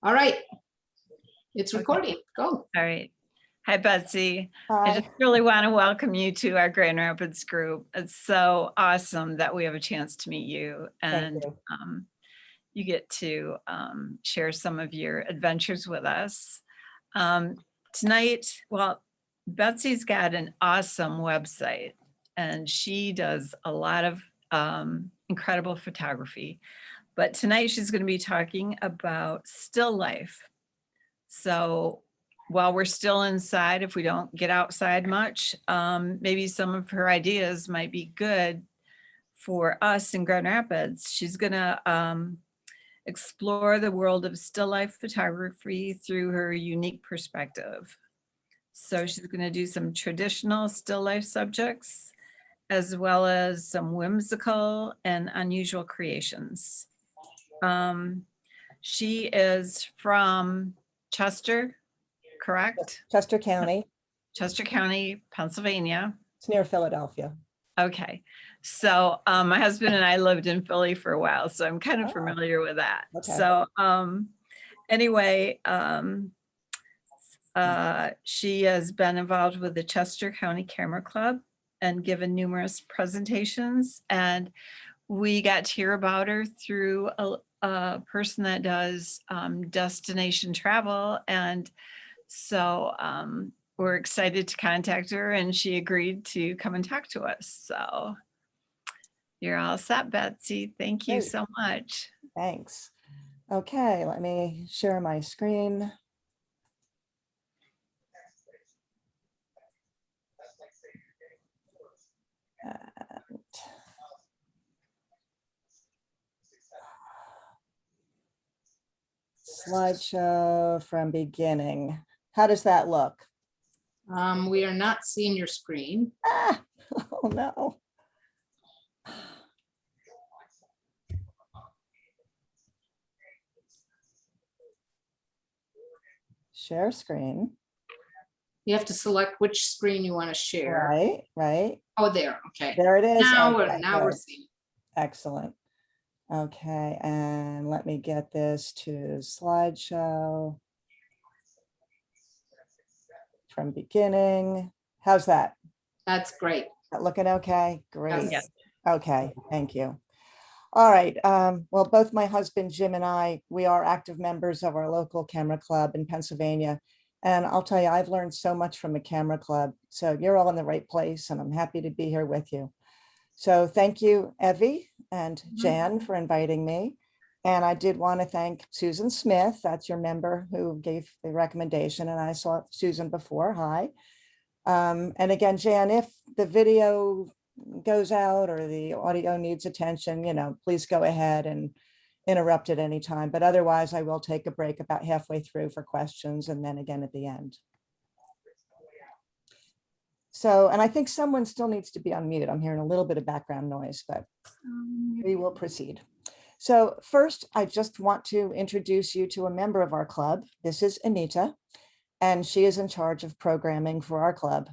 All right. It's recording. Go. All right. Hi, Betsy. Hi. I just really want to welcome you to our Grand Rapids group. It's so awesome that we have a chance to meet you, and you get to share some of your adventures with us. Tonight, well, Betsy's got an awesome website, and she does a lot of incredible photography. But tonight she's going to be talking about still life. So while we're still inside, if we don't get outside much, maybe some of her ideas might be good for us in Grand Rapids. She's going to explore the world of still life photography through her unique perspective. So she's going to do some traditional still life subjects, as well as some whimsical and unusual creations. She is from Chester, correct? Chester County. Chester County, Pennsylvania. It's near Philadelphia. Okay. So my husband and I lived in Philly for a while, so I'm kind of familiar with that. Okay. So anyway, she has been involved with the Chester County Camera Club and given numerous presentations. And we got to hear about her through a person that does destination travel. And so we're excited to contact her, and she agreed to come and talk to us. So you're all set, Betsy. Thank you so much. Thanks. Okay, let me share my screen. Slideshow from beginning. How does that look? We are not seeing your screen. Ah, oh no. Share screen. You have to select which screen you want to share. Right. Oh, there. Okay. There it is. Now okay, we're seeing. Excellent. Okay, and let me get this to slideshow from beginning. How's that? That's great. That looking okay? Great. Yes. Okay, thank you. All right. Well, both my husband, Jim, and I, we are active members of our local camera club in Pennsylvania. And I'll tell you, I've learned so much from the camera club. So you're all in the right place, and I'm happy to be here with you. So thank you, Evie and Jan, for inviting me. And I did want to thank Susan Smith. That's your member who gave the recommendation. And I saw Susan before. Hi. And again, Jan, if the video goes out or the audio needs attention, please go ahead and interrupt at any time. But otherwise, I will take a break about halfway through for questions, and then again at the end. So, and I think someone still needs to be on mute. I'm hearing a little bit of background noise, but we will proceed. So first, I just want to introduce you to a member of our club. This is Anita, and she is in charge of programming for our club.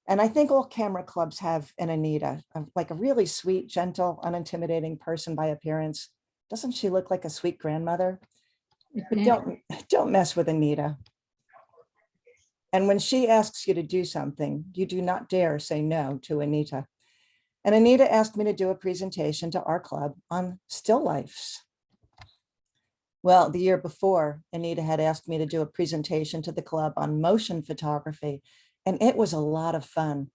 And I think all camera clubs have an Anita, like a really sweet, gentle, unintimidating person by appearance. Doesn't she look like a sweet grandmother? But don't mess with Anita. And when she asks you to do something, you do not dare say no to Anita. And Anita asked me to do a presentation to our club on still lifes. Well, the year before, Anita had asked me to do a presentation to the club on motion photography, and it was a lot of fun.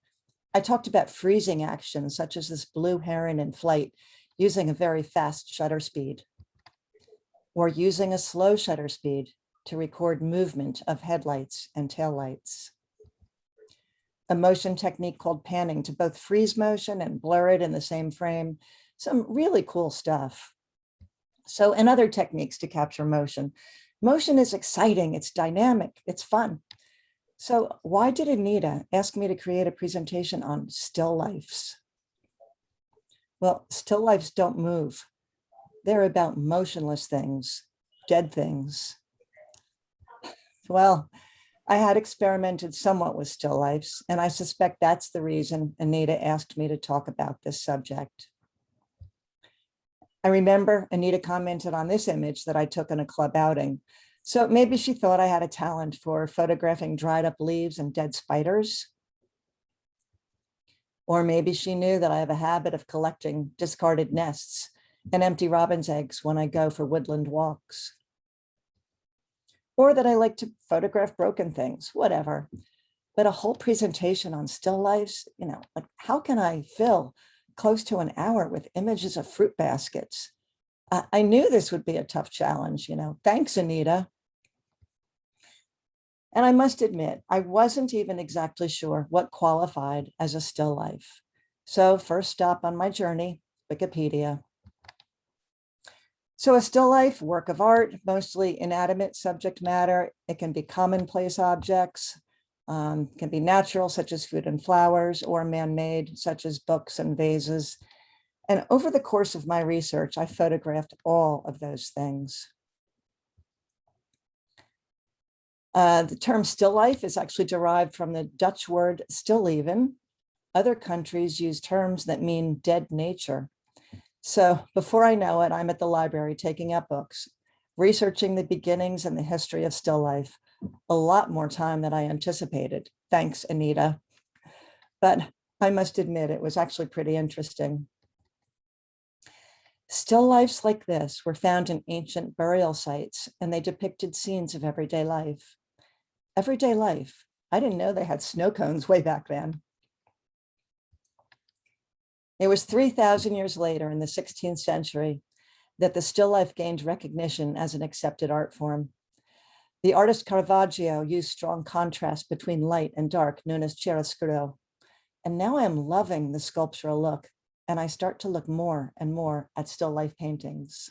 I talked about freezing actions, such as this blue heron in flight, using a very fast shutter speed, or using a slow shutter speed to record movement of headlights and taillights. A motion technique called panning to both freeze motion and blur it in the same frame. Some really cool stuff. So, and other techniques to capture motion. Motion is exciting, it's dynamic, it's fun. So why did Anita ask me to create a presentation on still lifes? Well, still lifes don't move. They're about motionless things, dead things. Well, I had experimented somewhat with still lifes, and I suspect that's the reason Anita asked me to talk about this subject. I remember Anita commented on this image that I took in a club outing. So maybe she thought I had a talent for photographing dried up leaves and dead spiders. Or maybe she knew that I have a habit of collecting discarded nests and empty robin's eggs when I go for woodland walks. Or that I like to photograph broken things, whatever. But a whole presentation on still lifes, like how can I fill close to an hour with images of fruit baskets? I knew this would be a tough challenge, Thanks, Anita. And I must admit, I wasn't even exactly sure what qualified as a still life. So first stop on my journey, Wikipedia. So a still life, work of art, mostly inanimate subject matter. It can be commonplace objects, can be natural, such as food and flowers, or man-made, such as books and vases. And over the course of my research, I photographed all of those things. The term still life is actually derived from the Dutch word stilleven. Other countries use terms that mean dead nature. So before I know it, I'm at the library taking up books, researching the beginnings and the history of still life. A lot more time than I anticipated. Thanks, Anita. But I must admit, it was actually pretty interesting. Still lifes like this were found in ancient burial sites, and they depicted scenes of everyday life. Everyday life. I didn't know they had snow cones way back then. It was 3,000 years later in the 16th century that the still life gained recognition as an accepted art form. The artist Caravaggio used strong contrast between light and dark, known as chiaroscuro. And now I am loving the sculptural look, and I start to look more and more at still life paintings.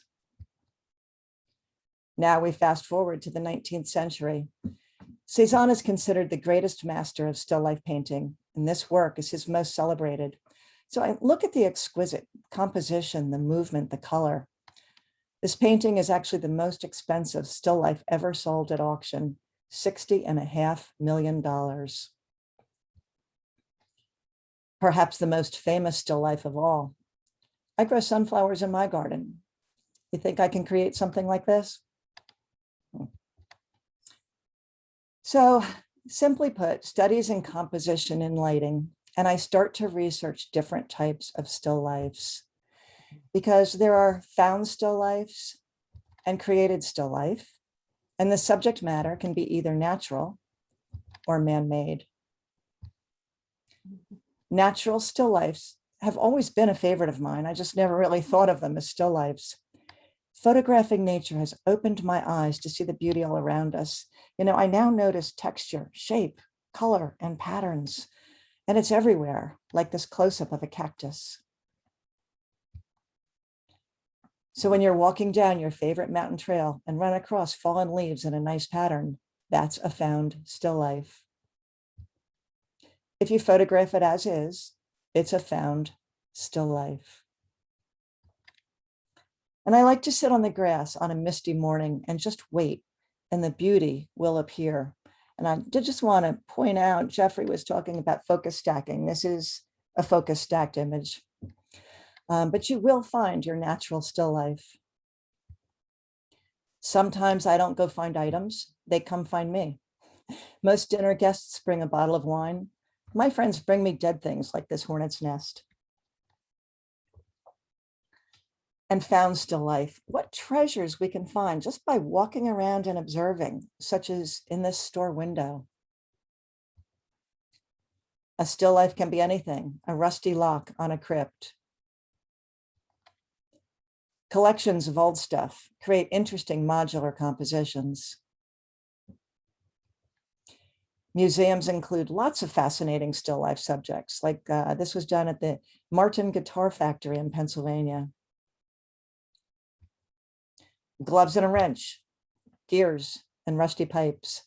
Now we fast forward to the 19th century. Cézanne is considered the greatest master of still life painting, and this work is his most celebrated. So I look at the exquisite composition, the movement, the color. This painting is actually the most expensive still life ever sold at auction, $60.5 million. Perhaps the most famous still life of all. I grow sunflowers in my garden. You think I can create something like this? So simply put, studies in composition and lighting, and I start to research different types of still lifes, because there are found still lifes and created still life, and the subject matter can be either natural or man-made. Natural still lifes have always been a favorite of mine. I just never really thought of them as still lifes. Photographing nature has opened my eyes to see the beauty all around us. I now notice texture, shape, color, and patterns, and it's everywhere, like this close-up of a cactus. So when you're walking down your favorite mountain trail and run across fallen leaves in a nice pattern, that's a found still life. If you photograph it as is, it's a found still life. And I like to sit on the grass on a misty morning and just wait, and the beauty will appear. And I did just want to point out, Jeffrey was talking about focus stacking. This is a focus stacked image. But you will find your natural still life. Sometimes I don't go find items, they come find me. Most dinner guests bring a bottle of wine. My friends bring me dead things like this hornet's nest. And found still life. What treasures we can find just by walking around and observing, such as in this store window. A still life can be anything, a rusty lock on a crypt. Collections of old stuff create interesting modular compositions. Museums include lots of fascinating still life subjects, like this was done at the Martin Guitar Factory in Pennsylvania. Gloves and a wrench, gears and rusty pipes.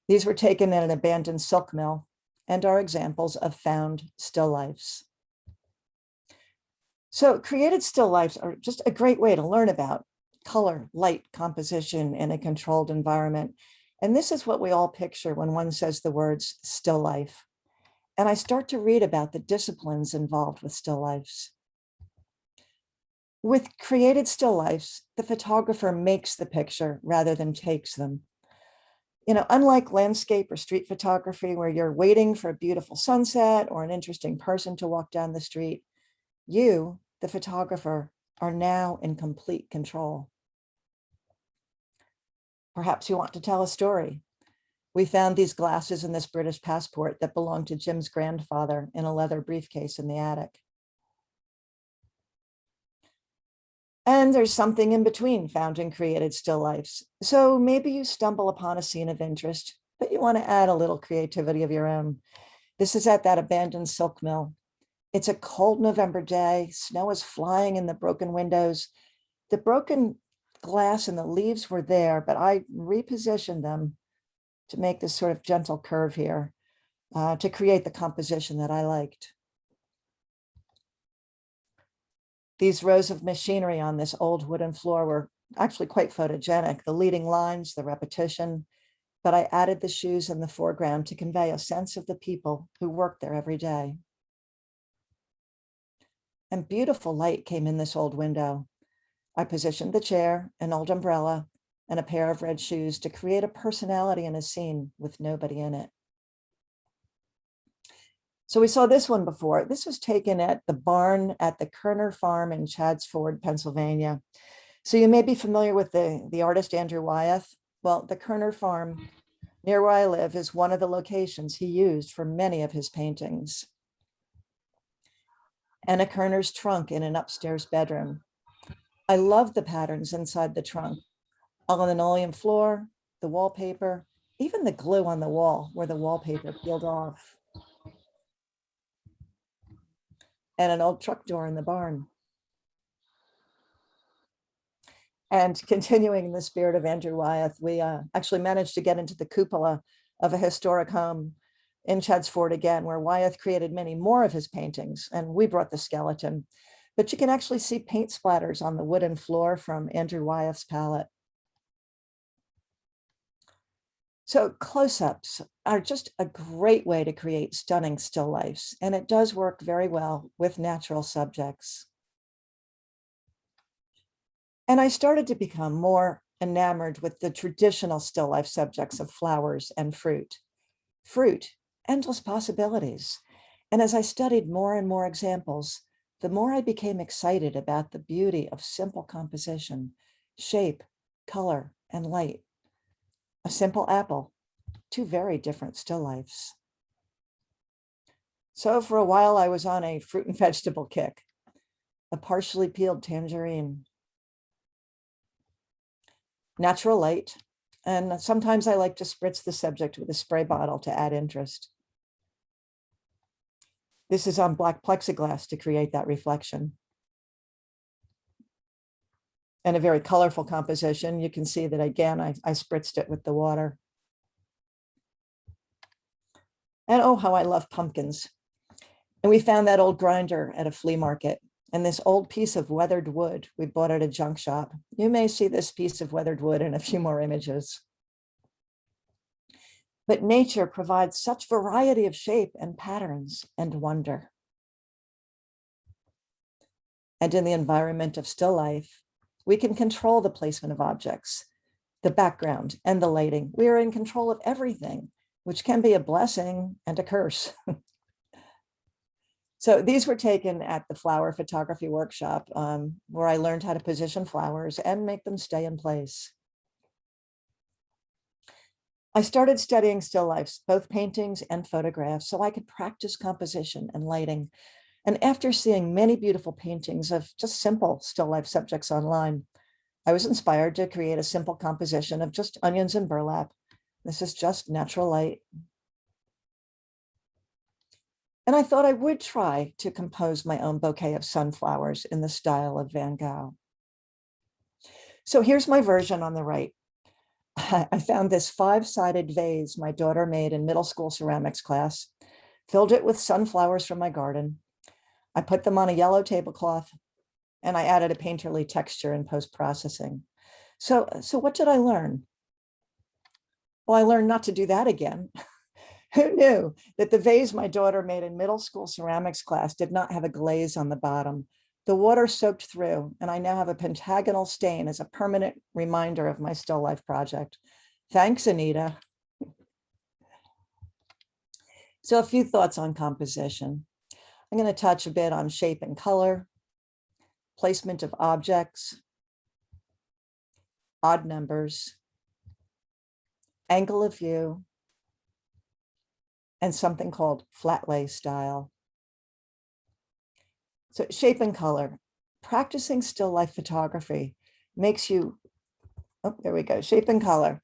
These were taken in an abandoned silk mill and are examples of found still lifes. So created still lifes are just a great way to learn about color, light, composition in a controlled environment. And this is what we all picture when one says the words still life. And I start to read about the disciplines involved with still lifes. With created still lifes, the photographer makes the picture rather than takes them. Unlike landscape or street photography, where you're waiting for a beautiful sunset or an interesting person to walk down the street, you, the photographer, are now in complete control. Perhaps you want to tell a story. We found these glasses in this British passport that belonged to Jim's grandfather in a leather briefcase in the attic. And there's something in between found in created still lifes. So maybe you stumble upon a scene of interest, but you want to add a little creativity of your own. This is at that abandoned silk mill. It's a cold November day. Snow is flying in the broken windows. The broken glass and the leaves were there, but I repositioned them to make this sort of gentle curve here to create the composition that I liked. These rows of machinery on this old wooden floor were actually quite photogenic, the leading lines, the repetition, but I added the shoes in the foreground to convey a sense of the people who work there every day. And beautiful light came in this old window. I positioned the chair, an old umbrella, and a pair of red shoes to create a personality in a scene with nobody in it. So we saw this one before. This was taken at the barn at the Kerner Farm in Chadds Ford, Pennsylvania. So you may be familiar with the artist Andrew Wyeth. Well, the Kerner Farm near where I live is one of the locations he used for many of his paintings. Anna Kerner's trunk in an upstairs bedroom. I love the patterns inside the trunk. A linoleum floor, the wallpaper, even the glue on the wall where the wallpaper peeled off. And an old truck door in the barn. And continuing in the spirit of Andrew Wyeth, we actually managed to get into the cupola of a historic home in Chadds Ford again, where Wyeth created many more of his paintings, and we brought the skeleton. But you can actually see paint splatters on the wooden floor from Andrew Wyeth's palette. So close-ups are just a great way to create stunning still lifes, and it does work very well with natural subjects. And I started to become more enamored with the traditional still life subjects of flowers and fruit. Fruit, endless possibilities. And as I studied more and more examples, the more I became excited about the beauty of simple composition, shape, color, and light. A simple apple, two very different still lifes. So for a while, I was on a fruit and vegetable kick, a partially peeled tangerine, natural light, and sometimes I like to spritz the subject with a spray bottle to add interest. This is on black plexiglass to create that reflection. And a very colorful composition. You can see that again, I spritzed it with the water. And oh, how I love pumpkins. And we found that old grinder at a flea market. And this old piece of weathered wood we bought at a junk shop. You may see this piece of weathered wood in a few more images. But nature provides such variety of shape and patterns and wonder. And in the environment of still life, we can control the placement of objects, the background and the lighting. We are in control of everything, which can be a blessing and a curse. So these were taken at the flower photography workshop where I learned how to position flowers and make them stay in place. I started studying still lifes, both paintings and photographs, so I could practice composition and lighting. And after seeing many beautiful paintings of just simple still life subjects online, I was inspired to create a simple composition of just onions and burlap. This is just natural light. And I thought I would try to compose my own bouquet of sunflowers in the style of Van Gogh. So here's my version on the right. I found this 5-sided vase my daughter made in middle school ceramics class, filled it with sunflowers from my garden. I put them on a yellow tablecloth, and I added a painterly texture in post-processing. So what did I learn? Well, I learned not to do that again. Who knew that the vase my daughter made in middle school ceramics class did not have a glaze on the bottom, The water soaked through, and I now have a pentagonal stain as a permanent reminder of my still life project. Thanks, Anita. So a few thoughts on composition. I'm going to touch a bit on shape and color, placement of objects, odd numbers, angle of view, and something called flat lay style. So shape and color. Practicing still life photography makes you, oh, there we go, shape and color.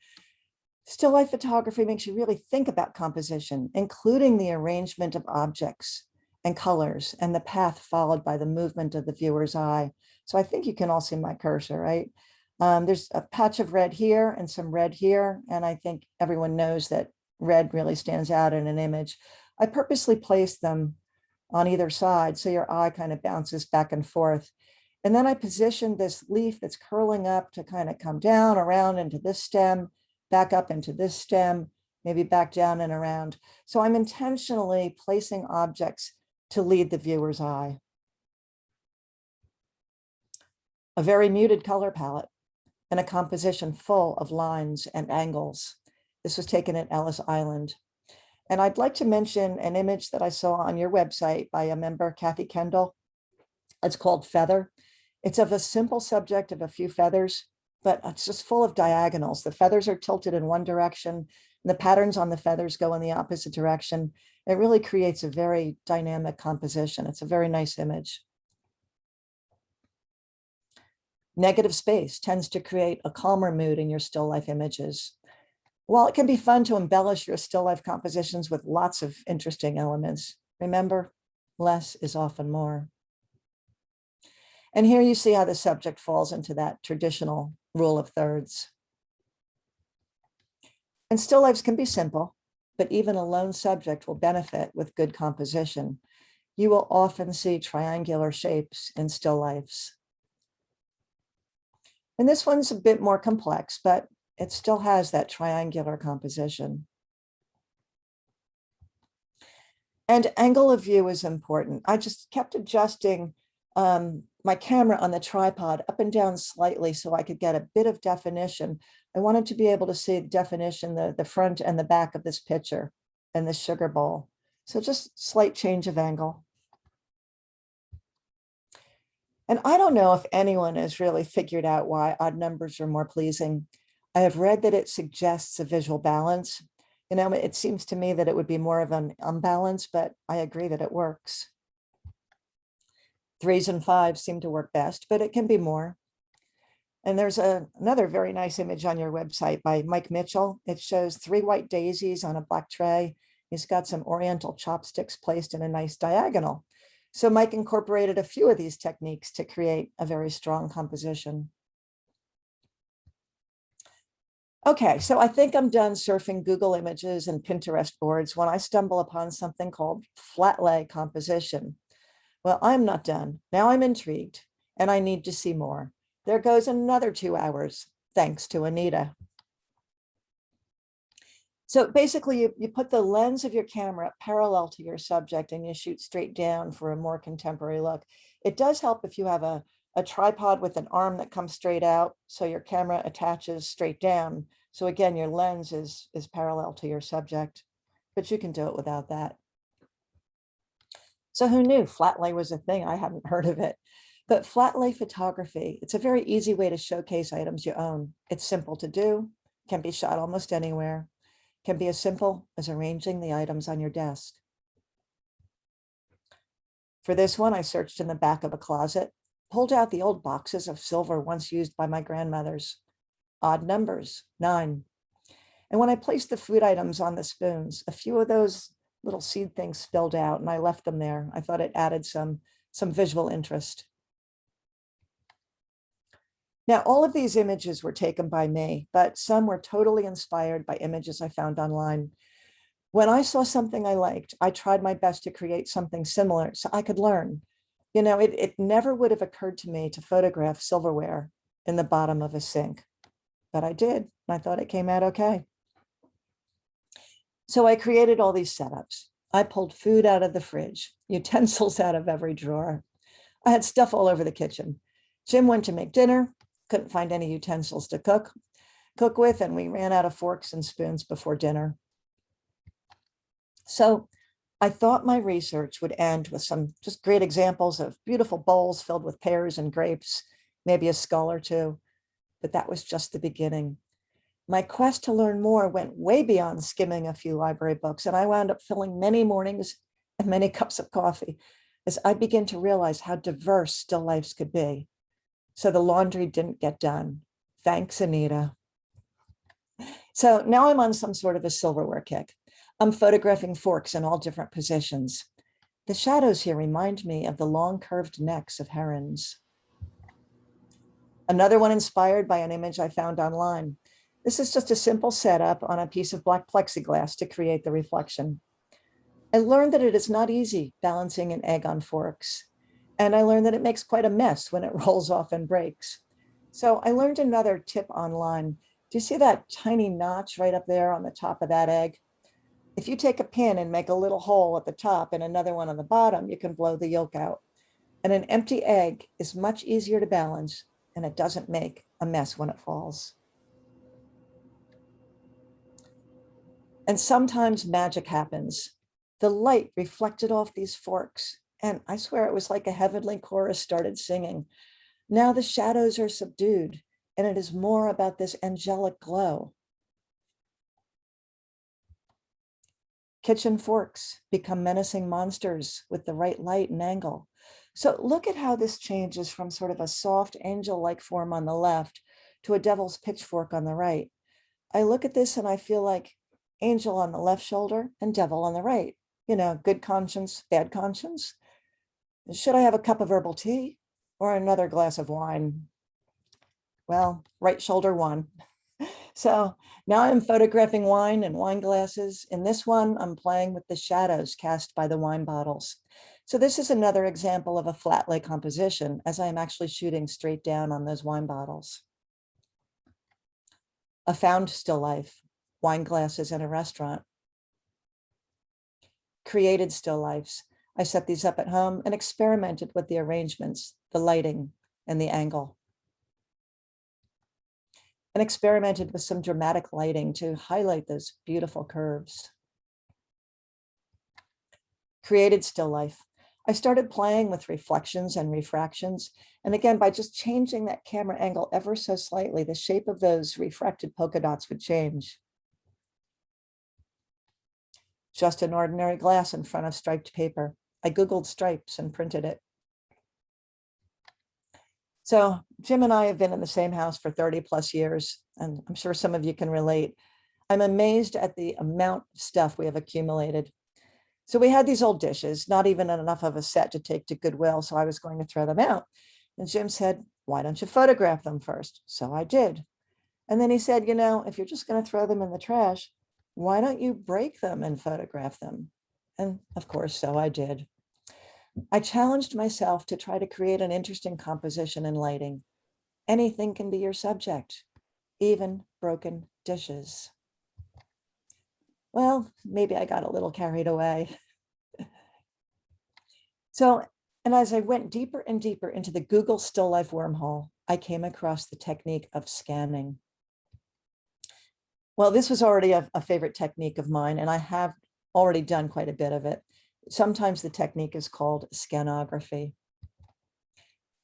Still life photography makes you really think about composition, including the arrangement of objects and colors and the path followed by the movement of the viewer's eye. So I think you can all see my cursor, right? There's a patch of red here and some red here. And I think everyone knows that red really stands out in an image. I purposely placed them on either side so your eye kind of bounces back and forth. And then I positioned this leaf that's curling up to kind of come down around into this stem, back up into this stem, maybe back down and around. So I'm intentionally placing objects to lead the viewer's eye. A very muted color palette and a composition full of lines and angles. This was taken at Ellis Island. And I'd like to mention an image that I saw on your website by a member, Kathy Kendall. It's called Feather. It's of a simple subject of a few feathers, but it's just full of diagonals. The feathers are tilted in one direction, and the patterns on the feathers go in the opposite direction. It really creates a very dynamic composition. It's a very nice image. Negative space tends to create a calmer mood in your still life images. While it can be fun to embellish your still life compositions with lots of interesting elements, remember, less is often more. And here you see how the subject falls into that traditional rule of thirds. And still lifes can be simple, but even a lone subject will benefit with good composition. You will often see triangular shapes in still lifes. And this one's a bit more complex, but it still has that triangular composition. And angle of view is important. I just kept adjusting my camera on the tripod up and down slightly so I could get a bit of definition. I wanted to be able to see the definition, the front and the back of this picture and this sugar bowl. So just slight change of angle. And I don't know if anyone has really figured out why odd numbers are more pleasing. I have read that it suggests a visual balance. You know, it seems to me that it would be more of an unbalance, but I agree that it works. 3s and 5s seem to work best, but it can be more. And there's another very nice image on your website by Mike Mitchell. It shows 3 white daisies on a black tray. He's got some oriental chopsticks placed in a nice diagonal. So Mike incorporated a few of these techniques to create a very strong composition. Okay, so I think I'm done surfing Google Images and Pinterest boards when I stumble upon something called flat lay composition. Well, I'm not done. Now I'm intrigued and I need to see more. There goes another 2 hours, thanks to Anita. So basically you put the lens of your camera parallel to your subject and you shoot straight down for a more contemporary look. It does help if you have a tripod with an arm that comes straight out, so your camera attaches straight down. So again, your lens is parallel to your subject, but you can do it without that. So who knew flat lay was a thing? I hadn't heard of it. But flat lay photography, it's a very easy way to showcase items you own. It's simple to do, can be shot almost anywhere, can be as simple as arranging the items on your desk. For this one, I searched in the back of a closet, pulled out the old boxes of silver once used by my grandmothers. Odd numbers, 9. And when I placed the food items on the spoons, a few of those little seed things spilled out and I left them there. I thought it added some visual interest. Now, all of these images were taken by me, but some were totally inspired by images I found online. When I saw something I liked, I tried my best to create something similar so I could learn. You know, it never would have occurred to me to photograph silverware in the bottom of a sink, but I did, and I thought it came out okay. So I created all these setups. I pulled food out of the fridge, utensils out of every drawer. I had stuff all over the kitchen. Jim went to make dinner, couldn't find any utensils to cook with, and we ran out of forks and spoons before dinner. So I thought my research would end with some just great examples of beautiful bowls filled with pears and grapes, maybe a skull or two, but that was just the beginning. My quest to learn more went way beyond skimming a few library books, and I wound up filling many mornings and many cups of coffee as I began to realize how diverse still lifes could be. So the laundry didn't get done. Thanks, Anita. So now I'm on some sort of a silverware kick. I'm photographing forks in all different positions. The shadows here remind me of the long curved necks of herons. Another one inspired by an image I found online. This is just a simple setup on a piece of black plexiglass to create the reflection. I learned that it is not easy balancing an egg on forks. And I learned that it makes quite a mess when it rolls off and breaks. So I learned another tip online. Do you see that tiny notch right up there on the top of that egg? If you take a pin and make a little hole at the top and another one on the bottom, you can blow the yolk out. And an empty egg is much easier to balance, and it doesn't make a mess when it falls. And sometimes magic happens. The light reflected off these forks, and I swear it was like a heavenly chorus started singing. Now the shadows are subdued, and it is more about this angelic glow. Kitchen forks become menacing monsters with the right light and angle. So look at how this changes from sort of a soft angel-like form on the left to a devil's pitchfork on the right. I look at this and I feel like angel on the left shoulder and devil on the right. You know, good conscience, bad conscience. Should I have a cup of herbal tea or another glass of wine? Well, right shoulder won. So now I'm photographing wine and wine glasses. In this one, I'm playing with the shadows cast by the wine bottles. So this is another example of a flat lay composition as I'm actually shooting straight down on those wine bottles. A found still life, wine glasses in a restaurant. Created still lifes. I set these up at home and experimented with the arrangements, the lighting, and the angle. And experimented with some dramatic lighting to highlight those beautiful curves. Created still life. I started playing with reflections and refractions. And again, by just changing that camera angle ever so slightly, the shape of those refracted polka dots would change. Just an ordinary glass in front of striped paper. I Googled stripes and printed it. So Jim and I have been in the same house for 30 plus years, and I'm sure some of you can relate. I'm amazed at the amount of stuff we have accumulated. So we had these old dishes, not even enough of a set to take to Goodwill, so I was going to throw them out. And Jim said, why don't you photograph them first? So I did. And then he said, you know, if you're just going to throw them in the trash, why don't you break them and photograph them? And of course, so I did. I challenged myself to try to create an interesting composition and lighting. Anything can be your subject, even broken dishes. Well, maybe I got a little carried away. So, and as I went deeper and deeper into the Google still life wormhole, I came across the technique of scanning. Well, this was already a favorite technique of mine, and I have already done quite a bit of it. Sometimes the technique is called skenography.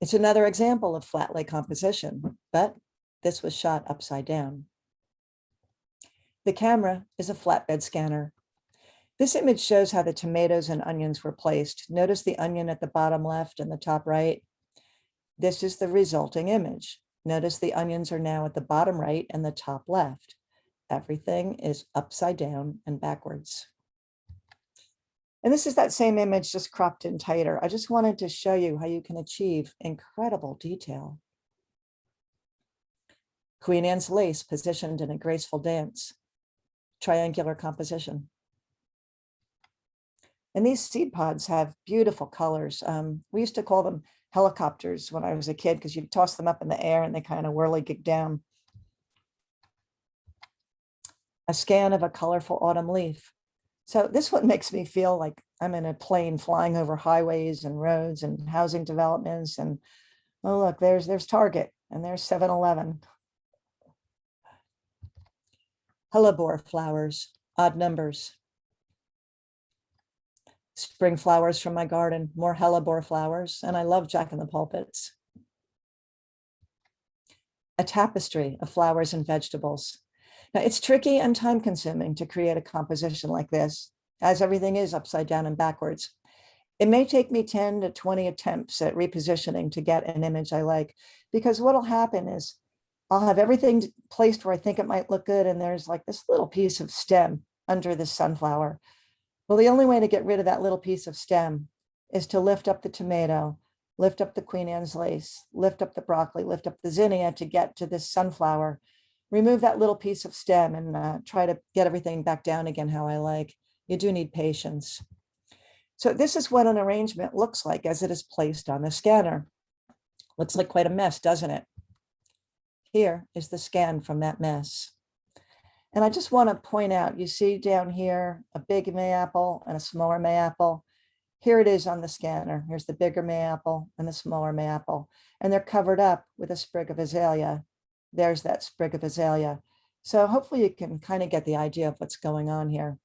It's another example of flat lay composition, but this was shot upside down. The camera is a flatbed scanner. This image shows how the tomatoes and onions were placed. Notice the onion at the bottom left and the top right. This is the resulting image. Notice the onions are now at the bottom right and the top left. Everything is upside down and backwards. And this is that same image just cropped in tighter. I just wanted to show you how you can achieve incredible detail. Queen Anne's lace positioned in a graceful dance. Triangular composition. And these seed pods have beautiful colors. We used to call them helicopters when I was a kid because you toss them up in the air and they kind of whirligig down. A scan of a colorful autumn leaf. So this one makes me feel like I'm in a plane flying over highways and roads and housing developments. And oh, look, there's Target and there's 7-Eleven. Hellebore flowers, odd numbers. Spring flowers from my garden, more hellebore flowers, and I love jack-in-the-pulpits. A tapestry of flowers and vegetables. Now, it's tricky and time-consuming to create a composition like this, as everything is upside down and backwards. It may take me 10 to 20 attempts at repositioning to get an image I like, because what'll happen is I'll have everything placed where I think it might look good, and there's like this little piece of stem under the sunflower. Well, the only way to get rid of that little piece of stem is to lift up the tomato, lift up the Queen Anne's lace, lift up the broccoli, lift up the zinnia to get to this sunflower, remove that little piece of stem and try to get everything back down again how I like. You do need patience. So this is what an arrangement looks like as it is placed on the scanner. Looks like quite a mess, doesn't it? Here is the scan from that mess. And I just want to point out, you see down here, a big mayapple and a smaller mayapple. Here it is on the scanner. Here's the bigger mayapple and the smaller mayapple. And they're covered up with a sprig of azalea. There's that sprig of azalea. So hopefully you can kind of get the idea of what's going on here.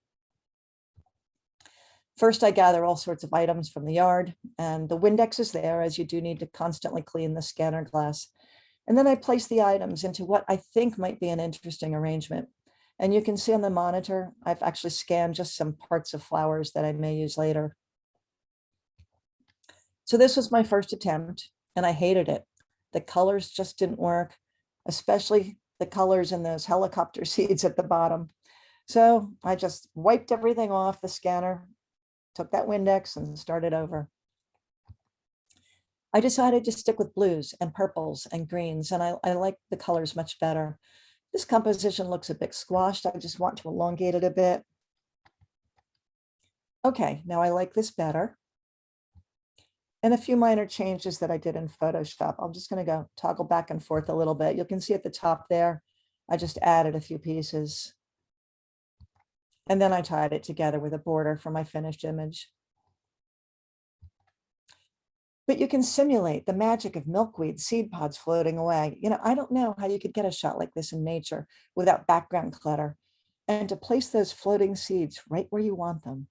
First, I gather all sorts of items from the yard, and the Windex is there, as you do need to constantly clean the scanner glass. And then I place the items into what I think might be an interesting arrangement. And you can see on the monitor, I've actually scanned just some parts of flowers that I may use later. So this was my first attempt, and I hated it. The colors just didn't work, especially the colors in those helicopter seeds at the bottom. So I just wiped everything off the scanner, took that Windex and started over. I decided to stick with blues and purples and greens, and I like the colors much better. This composition looks a bit squashed. I just want to elongate it a bit. Okay, now I like this better. And a few minor changes that I did in Photoshop. I'm just going to go toggle back and forth a little bit. You can see at the top there, I just added a few pieces. And then I tied it together with a border for my finished image. But you can simulate the magic of milkweed seed pods floating away. You know, I don't know how you could get a shot like this in nature without background clutter, and to place those floating seeds right where you want them.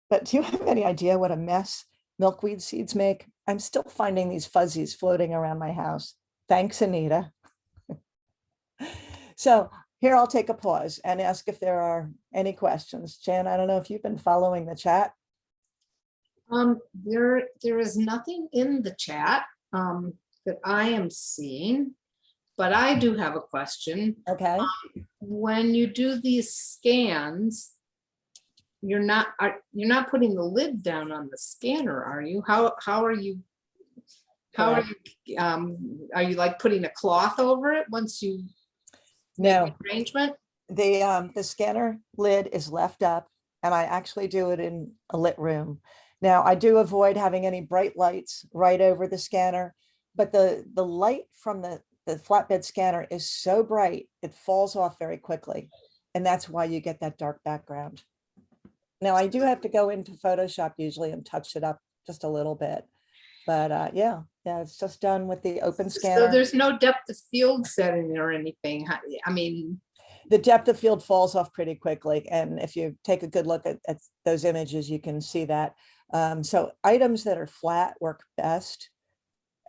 But do you have any idea what a mess milkweed seeds make? I'm still finding these fuzzies floating around my house. Thanks, Anita. So here I'll take a pause and ask if there are any questions. Jan, I don't know if you've been following the chat. There is nothing in the chat that I am seeing, but I do have a question. Okay. When you do these scans, you're not putting the lid down on the scanner, are you? How are you? How are you like putting a cloth over it once you No make the arrangement? The scanner lid is left up, and I actually do it in a lit room. Now, I do avoid having any bright lights right over the scanner, but the light from the flatbed scanner is so bright, it falls off very quickly. And that's why you get that dark background. Now, I do have to go into Photoshop usually and touch it up just a little bit. But yeah, it's just done with the open scanner. So there's no depth of field setting or anything. I mean, the depth of field falls off pretty quickly. And if you take a good look at those images, you can see that. So items that are flat work best.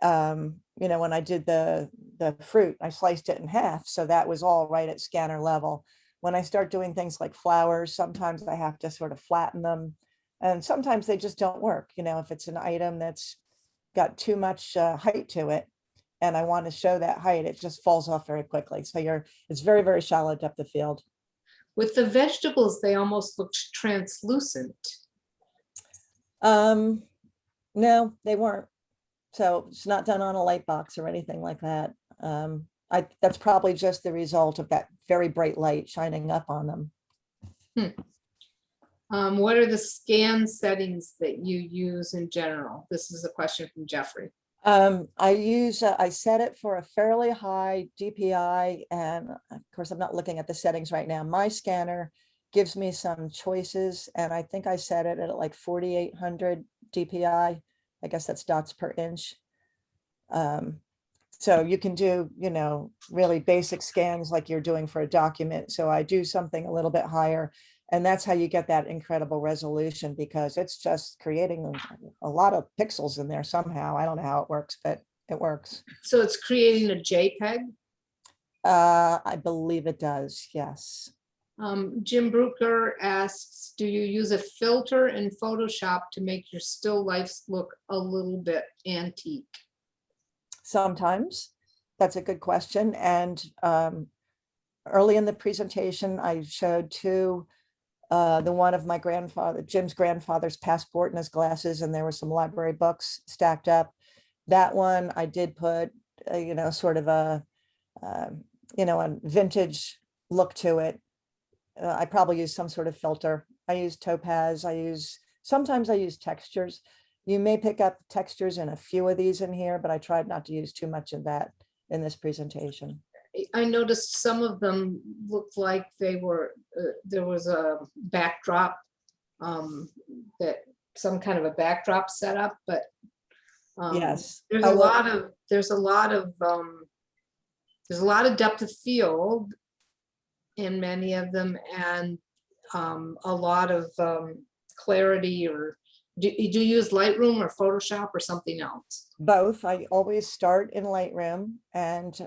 You know, when I did the fruit, I sliced it in half. So that was all right at scanner level. When I start doing things like flowers, sometimes I have to sort of flatten them. And sometimes they just don't work. You know, if it's an item that's got too much height to it, and I want to show that height, it just falls off very quickly. So it's very, very shallow depth of field. with the vegetables, they almost looked translucent. No, they weren't. So it's not done on a light box or anything like that. That's probably just the result of that very bright light shining up on them. What are the scan settings that you use in general? This is a question from Jeffrey. I set it for a fairly high DPI, and of course I'm not looking at the settings right now. My scanner gives me some choices. And I think I set it at like 4,800 DPI. I guess that's dots per inch. So you can do, really basic scans like you're doing for a document. So I do something a little bit higher. And that's how you get that incredible resolution, because it's just creating a lot of pixels in there somehow. I don't know how it works, but it works. So it's creating a JPEG? I believe it does, yes. Jim Brooker asks, do you use a filter in Photoshop to make your still lifes look a little bit antique? Sometimes. That's a good question. And early in the presentation, I showed two, the one of my grandfather, Jim's grandfather's passport and his glasses, and there were some library books stacked up. That one I did put, sort of a vintage look to it. I probably use some sort of filter. I use topaz. Sometimes I use textures. You may pick up textures in a few of these in here, but I tried not to use too much of that in this presentation. I noticed some of them looked like they were, there was a backdrop, that some kind of a backdrop setup, but Yes. there's a lot of depth of field in many of them, and a lot of clarity. Or do you use Lightroom or Photoshop or something else? Both. I always start in Lightroom, and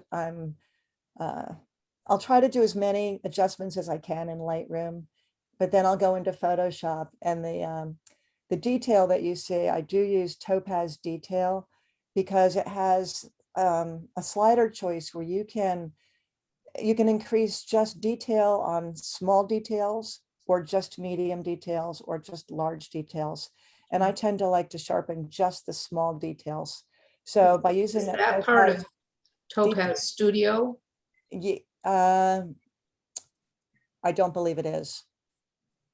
I'll try to do as many adjustments as I can in Lightroom, but then I'll go into Photoshop, and the detail that you see, I do use Topaz Detail because it has a slider choice where you can increase just detail on small details, or just medium details, or just large details. And I tend to like to sharpen just the small details. So by using that part of Topaz Studio? I don't believe it is.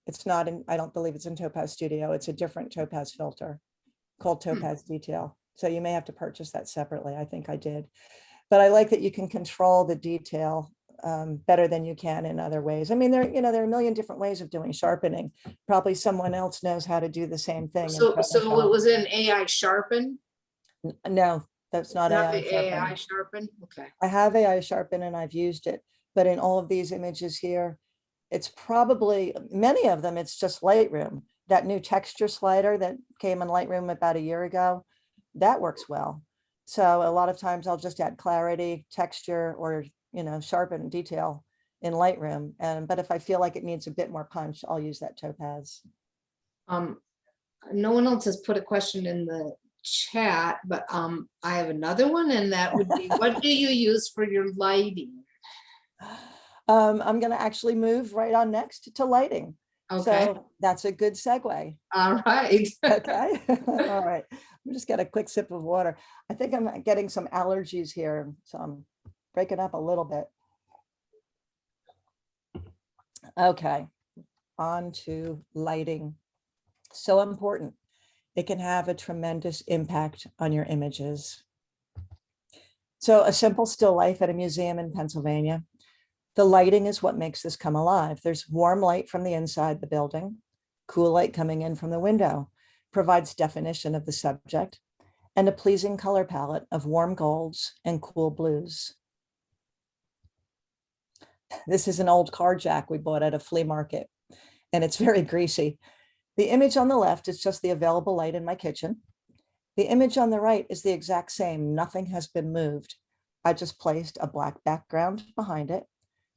It's not in, I don't believe it's in Topaz Studio. It's a different Topaz filter called Topaz Detail. So you may have to purchase that separately. I think I did. But I like that you can control the detail better than you can in other ways. I mean, there are a million different ways of doing sharpening. Probably someone else knows how to do the same thing. So it was in AI Sharpen? No, that's not AI the Sharpen. AI Sharpen? Okay. I have AI Sharpen and I've used it, but in all of these images here, it's probably, many of them, it's just Lightroom. That new texture slider that came in Lightroom about a year ago, that works well. So a lot of times I'll just add clarity, texture, or sharpen detail in Lightroom. But if I feel like it needs a bit more punch, I'll use that Topaz. No one else has put a question in the chat, but I have another one, and that would be, what do you use for your lighting? I'm going to actually move right on next to lighting. Okay. So that's a good segue. All right. Okay. All right. Let me just get a quick sip of water. I think I'm getting some allergies here, so I'm breaking up a little bit. Okay. On to lighting. So important. It can have a tremendous impact on your images. So a simple still life at a museum in Pennsylvania. The lighting is what makes this come alive. There's warm light from the inside the building, cool light coming in from the window, provides definition of the subject, and a pleasing color palette of warm golds and cool blues. This is an old car jack we bought at a flea market, and it's very greasy. The image on the left is just the available light in my kitchen. The image on the right is the exact same. Nothing has been moved. I just placed a black background behind it,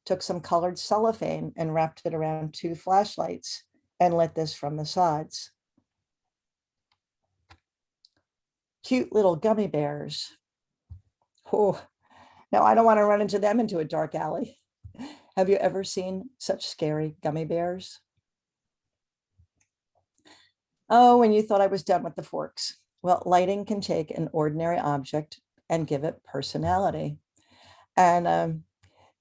took some colored cellophane and wrapped it around two flashlights and lit this from the sides. Cute little gummy bears. Oh, now I don't want to run into them into a dark alley. Have you ever seen such scary gummy bears? Oh, and you thought I was done with the forks. Well, lighting can take an ordinary object and give it personality. And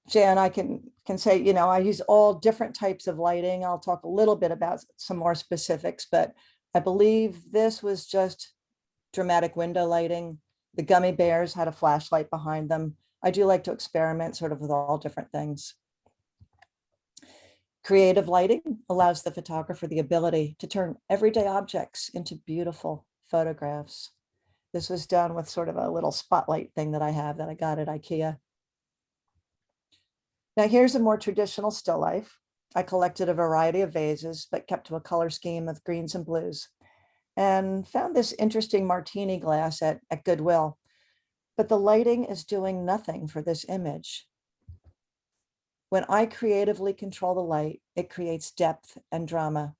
Jan, I can say, I use all different types of lighting. I'll talk a little bit about some more specifics, but I believe this was just dramatic window lighting. The gummy bears had a flashlight behind them. I do like to experiment sort of with all different things. Creative lighting allows the photographer the ability to turn everyday objects into beautiful photographs. This was done with sort of a little spotlight thing that I have that I got at IKEA. Now here's a more traditional still life. I collected a variety of vases, but kept to a color scheme of greens and blues, and found this interesting martini glass at Goodwill. But the lighting is doing nothing for this image. When I creatively control the light, it creates depth and drama.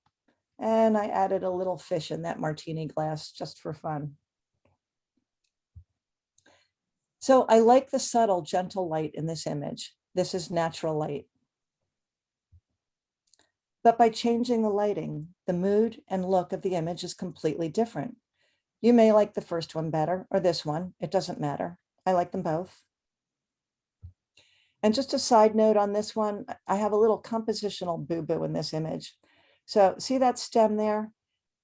And I added a little fish in that martini glass just for fun. So I like the subtle, gentle light in this image. This is natural light. But by changing the lighting, the mood and look of the image is completely different. You may like the first one better or this one. It doesn't matter. I like them both. And just a side note on this one, I have a little compositional boo-boo in this image. So see that stem there?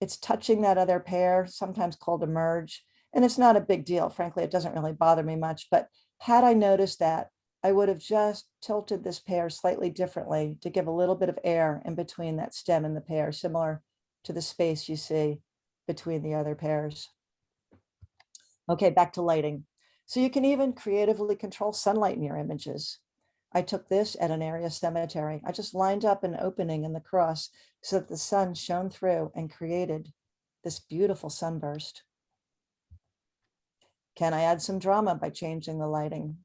It's touching that other pair, sometimes called a merge. And it's not a big deal. Frankly, it doesn't really bother me much. But had I noticed that, I would have just tilted this pair slightly differently to give a little bit of air in between that stem and the pair, similar to the space you see between the other pairs. Okay, back to lighting. So you can even creatively control sunlight in your images. I took this at an area cemetery. I just lined up an opening in the cross so that the sun shone through and created this beautiful sunburst. Can I add some drama by changing the lighting?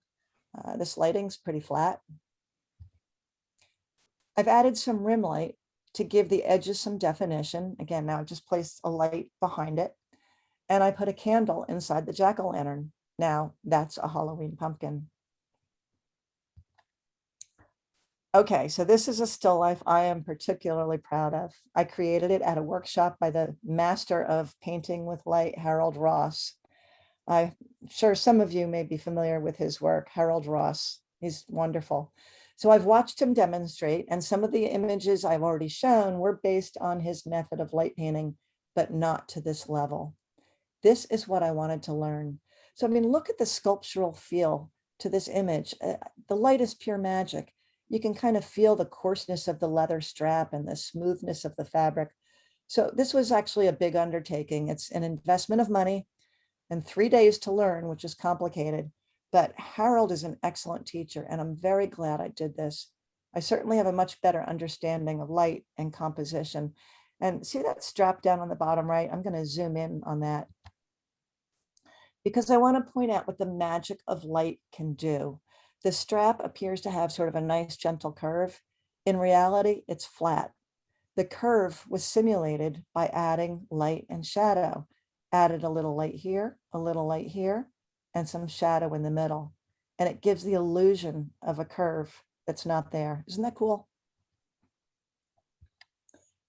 This lighting's pretty flat. I've added some rim light to give the edges some definition. Again, now I just placed a light behind it, and I put a candle inside the jack-o'-lantern. Now that's a Halloween pumpkin. Okay, so this is a still life I am particularly proud of. I created it at a workshop by the master of painting with light, Harold Ross. I'm sure some of you may be familiar with his work, Harold Ross. He's wonderful. So I've watched him demonstrate, and some of the images I've already shown were based on his method of light painting, but not to this level. This is what I wanted to learn. So, I mean, look at the sculptural feel to this image. The light is pure magic. You can kind of feel the coarseness of the leather strap and the smoothness of the fabric. So this was actually a big undertaking. It's an investment of money and 3 days to learn, which is complicated. But Harold is an excellent teacher, and I'm very glad I did this. I certainly have a much better understanding of light and composition. And see that strap down on the bottom right? I'm going to zoom in on that because I want to point out what the magic of light can do. The strap appears to have sort of a nice gentle curve. In reality, it's flat. The curve was simulated by adding light and shadow. Added a little light here, a little light here, and some shadow in the middle. And it gives the illusion of a curve that's not there. Isn't that cool?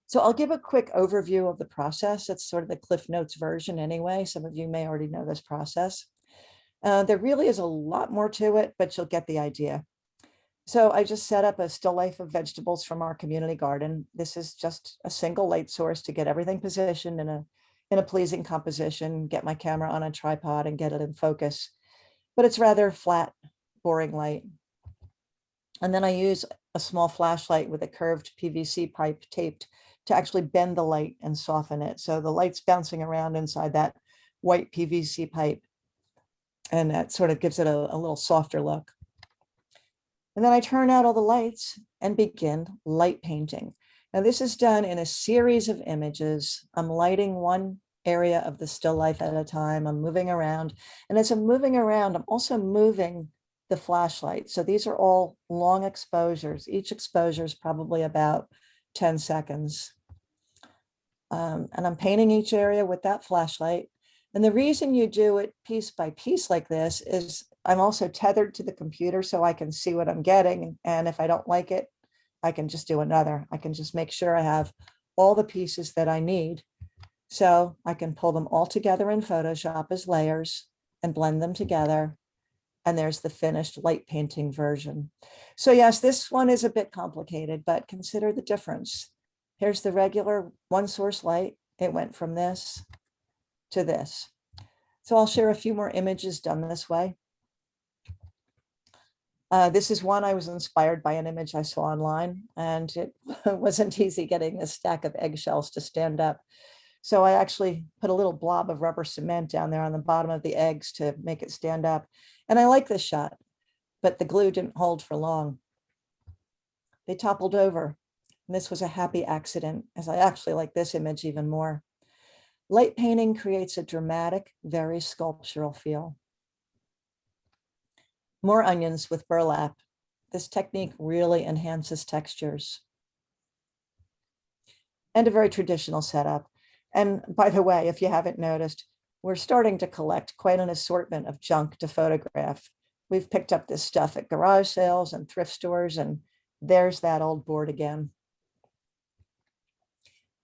So I'll give a quick overview of the process. It's sort of the Cliff Notes version anyway. Some of you may already know this process. There really is a lot more to it, but you'll get the idea. So I just set up a still life of vegetables from our community garden. This is just a single light source to get everything positioned in a pleasing composition, get my camera on a tripod and get it in focus. But it's rather flat, boring light. And then I use a small flashlight with a curved PVC pipe taped to actually bend the light and soften it. So the light's bouncing around inside that white PVC pipe. And that sort of gives it a little softer look. And then I turn out all the lights and begin light painting. Now this is done in a series of images. I'm lighting one area of the still life at a time. I'm moving around. And as I'm moving around, I'm also moving the flashlight. So these are all long exposures. Each exposure is probably about 10 seconds. And I'm painting each area with that flashlight. And the reason you do it piece by piece like this is I'm also tethered to the computer so I can see what I'm getting. And if I don't like it, I can just do another. I can just make sure I have all the pieces that I need. So I can pull them all together in Photoshop as layers and blend them together. And there's the finished light painting version. So yes, this one is a bit complicated, but consider the difference. Here's the regular one source light. It went from this to this. So I'll share a few more images done this way. This is one I was inspired by an image I saw online, and it wasn't easy getting this stack of eggshells to stand up. So I actually put a little blob of rubber cement down there on the bottom of the eggs to make it stand up. And I like this shot, but the glue didn't hold for long. They toppled over. And this was a happy accident, as I actually like this image even more. Light painting creates a dramatic, very sculptural feel. More onions with burlap. This technique really enhances textures. And a very traditional setup. And by the way, if you haven't noticed, we're starting to collect quite an assortment of junk to photograph. We've picked up this stuff at garage sales and thrift stores, and there's that old board again.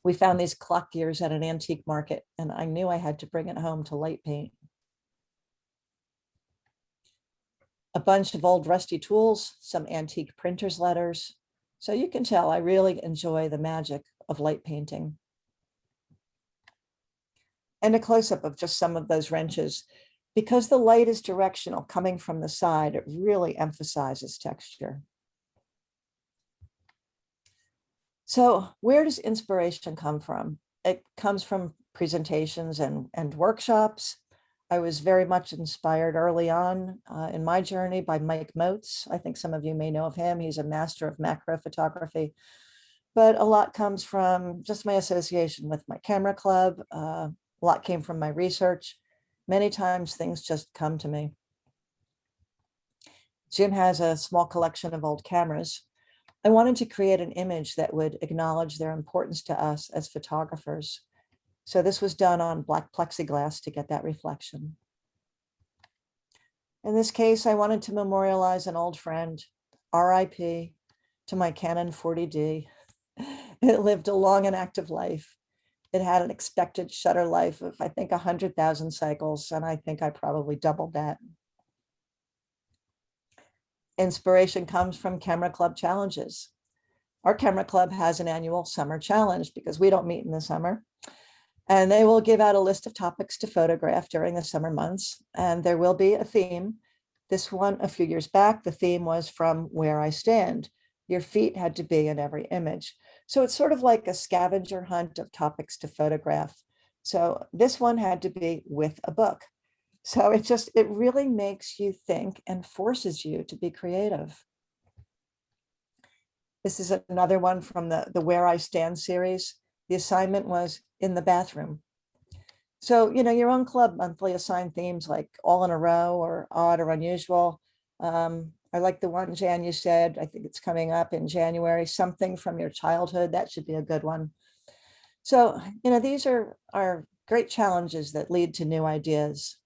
We found these clock gears at an antique market, and I knew I had to bring it home to light paint. A bunch of old rusty tools, some antique printer's letters. So you can tell I really enjoy the magic of light painting. And a close-up of just some of those wrenches. Because the light is directional coming from the side, it really emphasizes texture. So where does inspiration come from? It comes from presentations and workshops. I was very much inspired early on in my journey by Mike Moats. I think some of you may know of him. He's a master of macro photography. But a lot comes from just my association with my camera club. A lot came from my research. Many times things just come to me. Jim has a small collection of old cameras. I wanted to create an image that would acknowledge their importance to us as photographers. So this was done on black plexiglass to get that reflection. In this case, I wanted to memorialize an old friend, RIP, to my Canon 40D. It lived a long and active life. It had an expected shutter life of, I think, 100,000 cycles, and I think I probably doubled that. Inspiration comes from Camera Club challenges. Our Camera Club has an annual summer challenge because we don't meet in the summer. And they will give out a list of topics to photograph during the summer months. And there will be a theme. This one, a few years back, the theme was From Where I Stand. Your feet had to be in every image. So it's sort of like a scavenger hunt of topics to photograph. So this one had to be with a book. So it really makes you think and forces you to be creative. This is another one from the Where I Stand series. The assignment was in the bathroom. So, your own club monthly assigned themes like all in a row or odd or unusual. I like the one, Jan, you said, I think it's coming up in January, something from your childhood. That should be a good one. So, these are great challenges that lead to new ideas.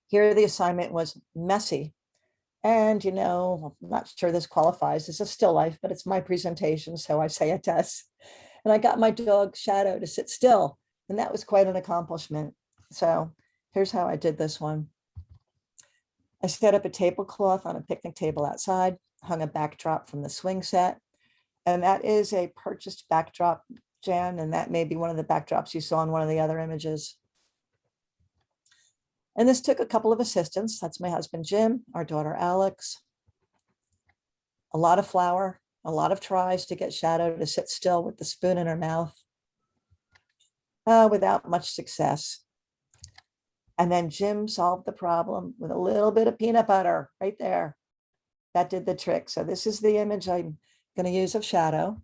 Here, the assignment was messy. And, I'm not sure this qualifies as a still life, but it's my presentation, so I say it does. And I got my dog Shadow to sit still, and that was quite an accomplishment. So here's how I did this one. I set up a tablecloth on a picnic table outside, hung a backdrop from the swing set, and that is a purchased backdrop, Jan, and that may be one of the backdrops you saw in one of the other images. And this took a couple of assistants. That's my husband, Jim, our daughter, Alex. A lot of flour, a lot of tries to get Shadow to sit still with the spoon in her mouth without much success. And then Jim solved the problem with a little bit of peanut butter right there. That did the trick. So this is the image I'm going to use of Shadow.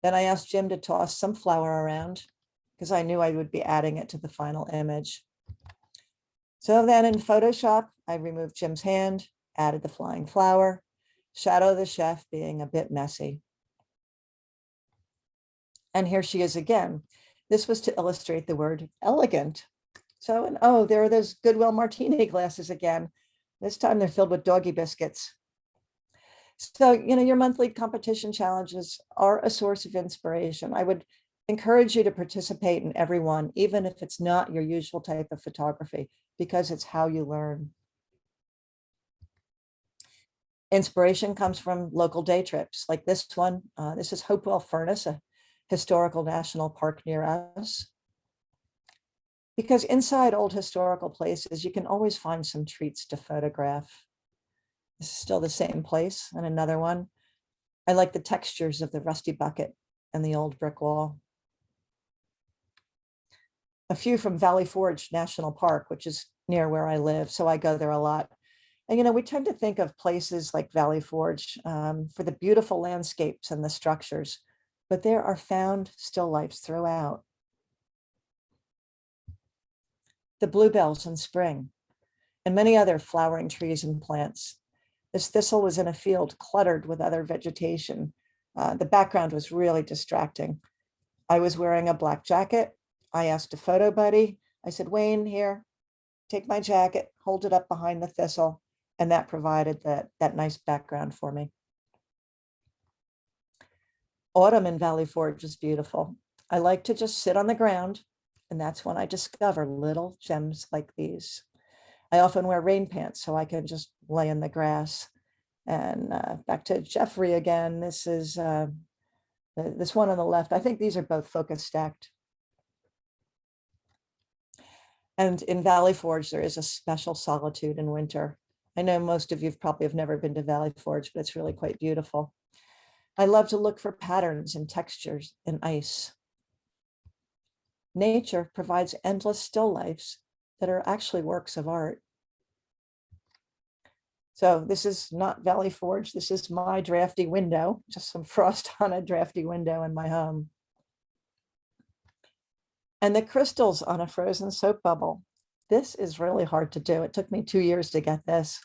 Then I asked Jim to toss some flour around because I knew I would be adding it to the final image. So then in Photoshop, I removed Jim's hand, added the flying flower, Shadow the chef being a bit messy. And here she is again. This was to illustrate the word elegant. So, and oh, there are those Goodwill martini glasses again. This time they're filled with doggy biscuits. So, your monthly competition challenges are a source of inspiration. I would encourage you to participate in every one, even if it's not your usual type of photography, because it's how you learn. Inspiration comes from local day trips like this one. This is Hopewell Furnace, a historical national park near us. Because inside old historical places, you can always find some treats to photograph. This is still the same place, and another one. I like the textures of the rusty bucket and the old brick wall. A few from Valley Forge National Park, which is near where I live, so I go there a lot. And, you know, we tend to think of places like Valley Forge for the beautiful landscapes and the structures, but there are found still lifes throughout. The bluebells in spring, and many other flowering trees and plants. This thistle was in a field cluttered with other vegetation. The background was really distracting. I was wearing a black jacket. I asked a photo buddy. I said, Wayne, here, take my jacket, hold it up behind the thistle. And that provided that nice background for me. Autumn in Valley Forge is beautiful. I like to just sit on the ground, and that's when I discover little gems like these. I often wear rain pants so I can just lay in the grass. And back to Jeffrey again. This is this one on the left. I think these are both focus stacked. And in Valley Forge, there is a special solitude in winter. I know most of you probably have never been to Valley Forge, but it's really quite beautiful. I love to look for patterns and textures in ice. Nature provides endless still lifes that are actually works of art. So this is not Valley Forge. This is my drafty window, just some frost on a drafty window in my home. And the crystals on a frozen soap bubble. This is really hard to do. It took me 2 years to get this.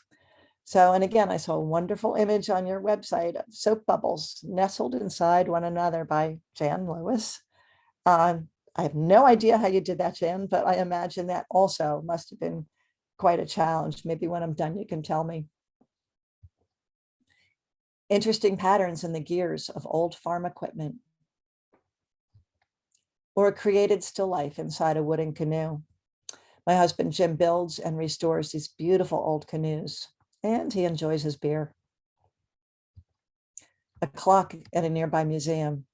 So, and again, I saw a wonderful image on your website of soap bubbles nestled inside one another by Jan Lewis. I have no idea how you did that, Jan, but I imagine that also must have been quite a challenge. Maybe when I'm done, you can tell me. Interesting patterns in the gears of old farm equipment. Or a created still life inside a wooden canoe. My husband, Jim, builds and restores these beautiful old canoes, and he enjoys his beer. A clock at a nearby museum.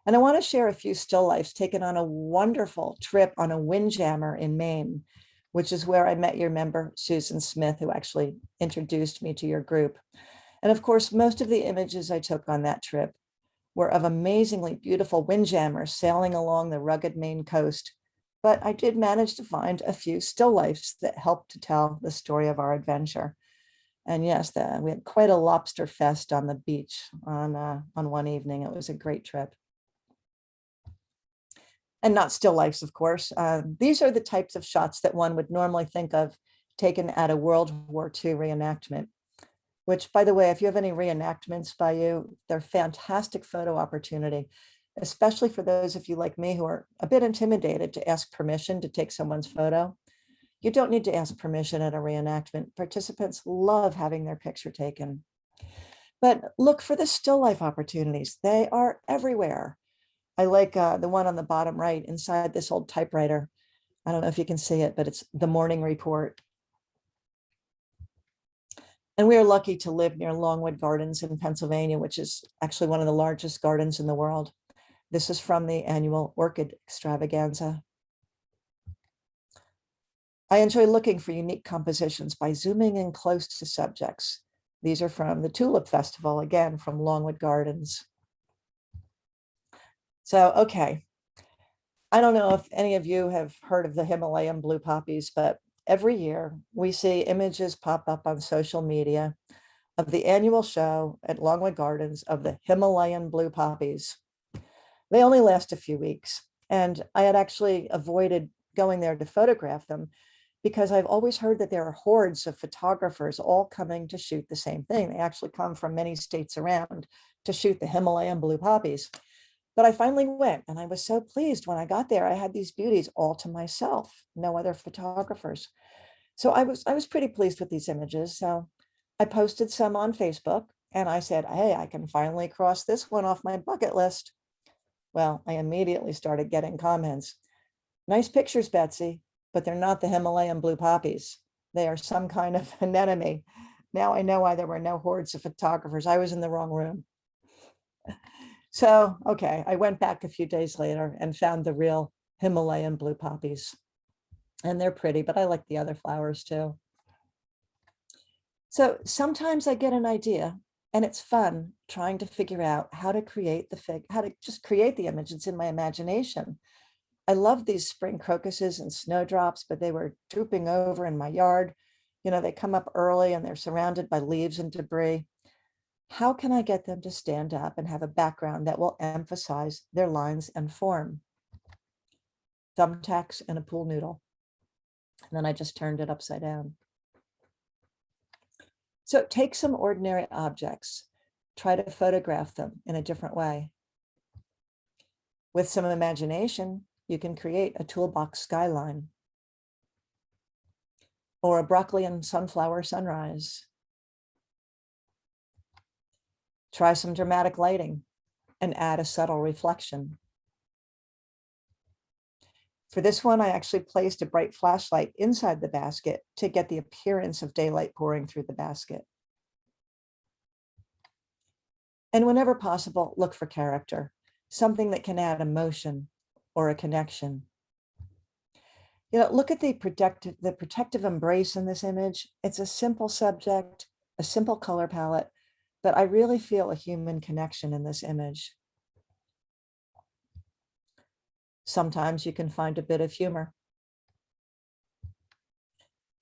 And I want to share a few still lifes taken on a wonderful trip on a windjammer in Maine, which is where I met your member, Susan Smith, who actually introduced me to your group. And of course, most of the images I took on that trip were of amazingly beautiful windjammers sailing along the rugged Maine coast. But I did manage to find a few still lifes that helped to tell the story of our adventure. And yes, we had quite a lobster fest on the beach on one evening. It was a great trip. And not still lifes, of course. These are the types of shots that one would normally think of taken at a World War II reenactment, which, by the way, if you have any reenactments by you, they're fantastic photo opportunity, especially for those of you like me who are a bit intimidated to ask permission to take someone's photo. You don't need to ask permission at a reenactment. Participants love having their picture taken. But look for the still life opportunities. They are everywhere. I like the one on the bottom right inside this old typewriter. I don't know if you can see it, but it's the Morning Report. And we are lucky to live near Longwood Gardens in Pennsylvania, which is actually one of the largest gardens in the world. This is from the annual Orchid Extravaganza. I enjoy looking for unique compositions by zooming in close to subjects. These are from the Tulip Festival, again, from Longwood Gardens. So, okay. I don't know if any of you have heard of the Himalayan blue poppies, but every year we see images pop up on social media of the annual show at Longwood Gardens of the Himalayan blue poppies. They only last a few weeks, and I had actually avoided going there to photograph them because I've always heard that there are hordes of photographers all coming to shoot the same thing. They actually come from many states around to shoot the Himalayan blue poppies. But I finally went, and I was so pleased when I got there. I had these beauties all to myself, no other photographers. So I was pretty pleased with these images. So I posted some on Facebook, and I said, hey, I can finally cross this one off my bucket list. Well, I immediately started getting comments. Nice pictures, Betsy, but they're not the Himalayan blue poppies. They are some kind of anemone. Now I know why there were no hordes of photographers. I was in the wrong room. So, okay, I went back a few days later and found the real Himalayan blue poppies. And they're pretty, but I like the other flowers too. So sometimes I get an idea and it's fun trying to figure out how to create how to just create the image that's in my imagination. I love these spring crocuses and snowdrops, but they were drooping over in my yard. You know, they come up early and they're surrounded by leaves and debris. How can I get them to stand up and have a background that will emphasize their lines and form? Thumbtacks and a pool noodle. And then I just turned it upside down. So take some ordinary objects, try to photograph them in a different way. With some imagination, you can create a toolbox skyline or a broccoli and sunflower sunrise. Try some dramatic lighting and add a subtle reflection. For this one, I actually placed a bright flashlight inside the basket to get the appearance of daylight pouring through the basket. And whenever possible, look for character, something that can add emotion or a connection. You know, look at the protective embrace in this image. It's a simple subject, a simple color palette, but I really feel a human connection in this image. Sometimes you can find a bit of humor.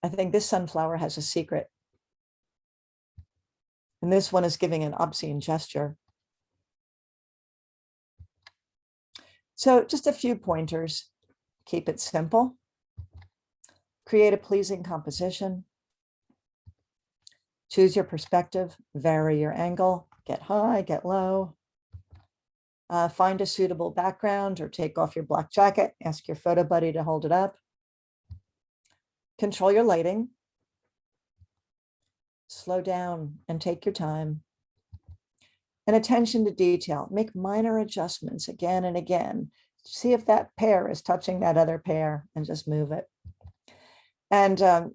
I think this sunflower has a secret. And this one is giving an obscene gesture. So just a few pointers. Keep it simple. Create a pleasing composition. Choose your perspective, vary your angle, get high, get low. Find a suitable background or take off your black jacket, ask your photo buddy to hold it up. Control your lighting. Slow down and take your time. And attention to detail, make minor adjustments again and again. See if that pear is touching that other pear and just move it. And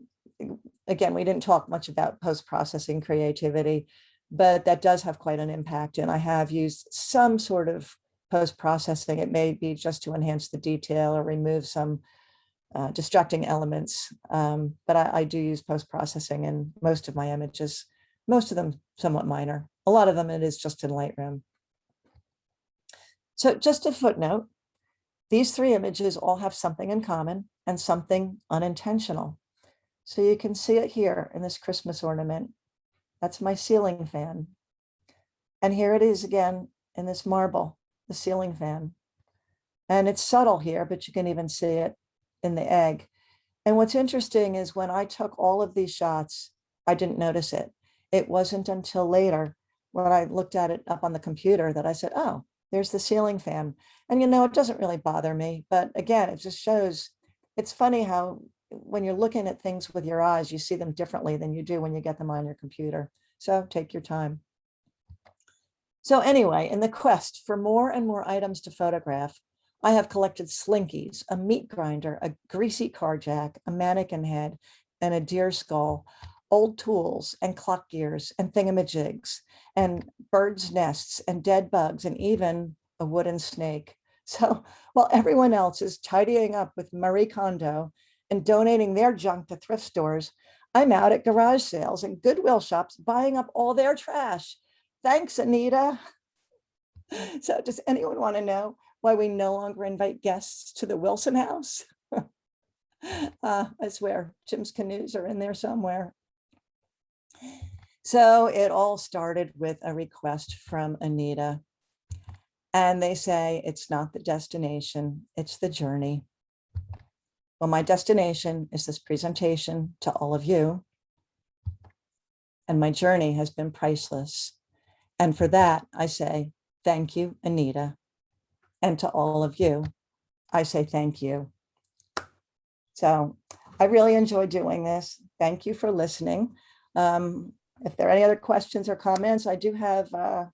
again, we didn't talk much about post-processing creativity, but that does have quite an impact. And I have used some sort of post-processing. It may be just to enhance the detail or remove some distracting elements. But I do use post-processing in most of my images, most of them somewhat minor. A lot of them it is just in Lightroom. So just a footnote, these three images all have something in common and something unintentional. So you can see it here in this Christmas ornament. That's my ceiling fan. And here it is again in this marble, the ceiling fan. And it's subtle here, but you can even see it in the egg. And what's interesting is when I took all of these shots, I didn't notice it. It wasn't until later when I looked at it up on the computer that I said, oh, there's the ceiling fan. And you know, it doesn't really bother me, but again, it just shows, it's funny how when you're looking at things with your eyes, you see them differently than you do when you get them on your computer. So take your time. So anyway, in the quest for more and more items to photograph, I have collected slinkies, a meat grinder, a greasy car jack, a mannequin head, and a deer skull, old tools and clock gears and thingamajigs, and birds' nests and dead bugs, and even a wooden snake. So while everyone else is tidying up with Marie Kondo and donating their junk to thrift stores, I'm out at garage sales and Goodwill shops buying up all their trash. Thanks, Anita. So does anyone want to know why we no longer invite guests to the Wilson house? I swear Jim's canoes are in there somewhere. So it all started with a request from Anita. And they say, it's not the destination, it's the journey. Well, my destination is this presentation to all of you. And my journey has been priceless. And for that, I say, thank you, Anita. And to all of you, I say thank you. So I really enjoy doing this. Thank you for listening. If there are any other questions or comments, I do have, oh,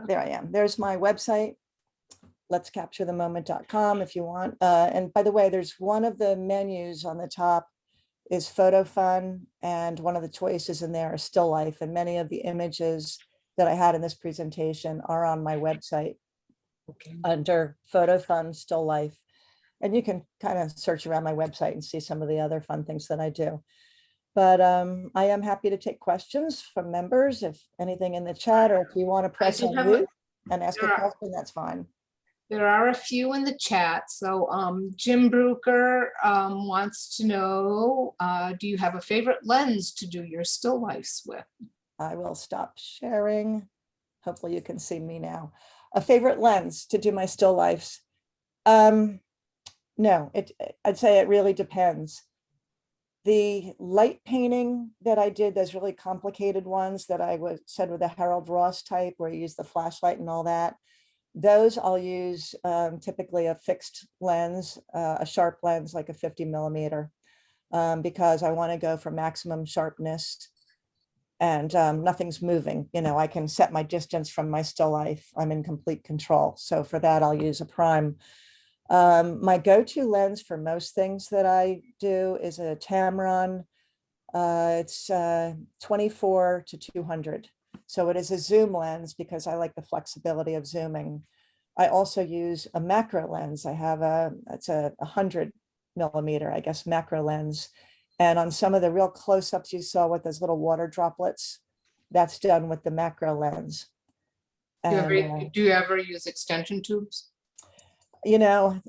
there I am. There's my website, letscapturethemoment.com if you want. And by the way, there's one of the menus on the top is photo fun. And one of the choices in there is still life. And many of the images that I had in this presentation are on my website under photo fun, still life. And you can kind of search around my website and see some of the other fun things that I do. But I am happy to take questions from members, if anything in the chat, or if you want to press do on have mute and ask a there are- question, that's fine. There are a few in the chat. So Jim Bruker wants to know, do you have a favorite lens to do your still lifes with? I will stop sharing. Hopefully you can see me now. A favorite lens to do my still lifes? No, I'd say it really depends. The light painting that I did, those really complicated ones that I said with the Harold Ross type, where you use the flashlight and all that, those I'll use typically a fixed lens, a sharp lens, like a 50mm, because I want to go for maximum sharpness and nothing's moving. You know, I can set my distance from my still life. I'm in complete control. So for that, I'll use a prime. My go-to lens for most things that I do is a Tamron. It's 24 to 200. So it is a zoom lens because I like the flexibility of zooming. I also use a macro lens. I have it's a 100mm, I guess, macro lens. And on some of the real close-ups you saw with those little water droplets, that's done with the macro lens. And, Do you ever use extension tubes? you know,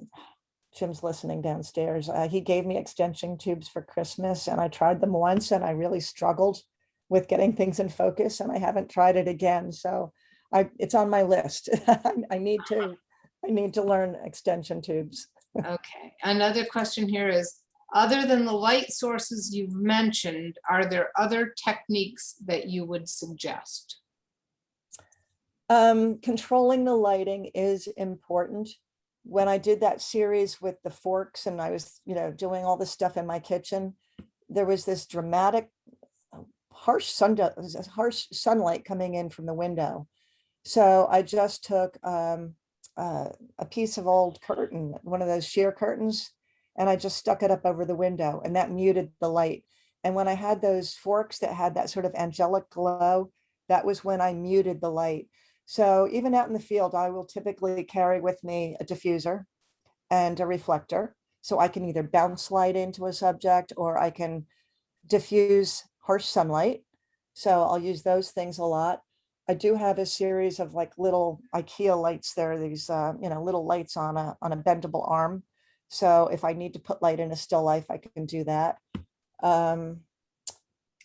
Jim's listening downstairs. He gave me extension tubes for Christmas and I tried them once and I really struggled with getting things in focus and I haven't tried it again. So it's on my list. I need to learn extension tubes. Okay, another question here is, other than the light sources you've mentioned, are there other techniques that you would suggest? Controlling the lighting is important. When I did that series with the forks and I was, doing all this stuff in my kitchen, there was this dramatic, harsh sunlight coming in from the window. So I just took a piece of old curtain, one of those sheer curtains, and I just stuck it up over the window and that muted the light. And when I had those forks that had that sort of angelic glow, that was when I muted the light. So even out in the field, I will typically carry with me a diffuser and a reflector. So I can either bounce light into a subject or I can diffuse harsh sunlight. So I'll use those things a lot. I do have a series of like little IKEA lights. There are these, little lights on a bendable arm. So if I need to put light in a still life, I can do that.